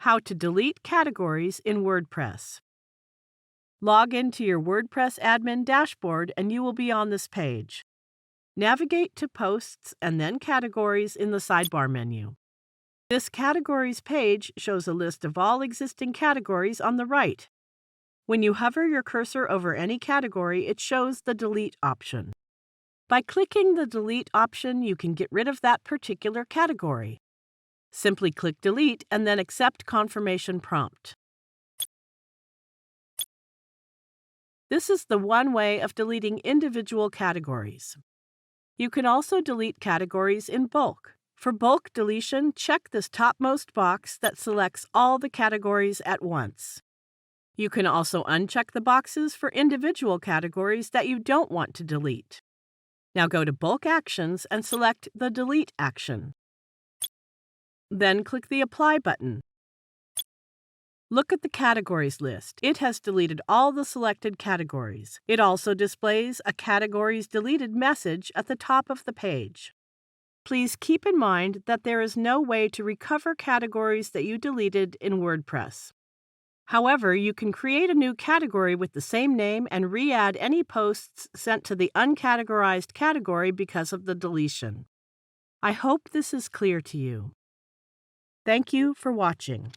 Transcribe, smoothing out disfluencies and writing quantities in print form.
How to delete categories in WordPress. Log into your WordPress admin dashboard and you will be on this page. Navigate to Posts and then Categories in the sidebar menu. This Categories page shows a list of all existing categories on the right. When you hover your cursor over any category, it shows the Delete option. By clicking the Delete option, you can get rid of that particular category. Simply click Delete and then accept confirmation prompt. This is the one way of deleting individual categories. You can also delete categories in bulk. For bulk deletion, check this topmost box that selects all the categories at once. You can also uncheck the boxes for individual categories that you don't want to delete. Now go to Bulk Actions and select the Delete action. Then click the Apply button. Look at the categories list. It has deleted all the selected categories. It also displays a Categories Deleted message at the top of the page. Please keep in mind that there is no way to recover categories that you deleted in WordPress. However, you can create a new category with the same name and re-add any posts sent to the uncategorized category because of the deletion. I hope this is clear to you. Thank you for watching.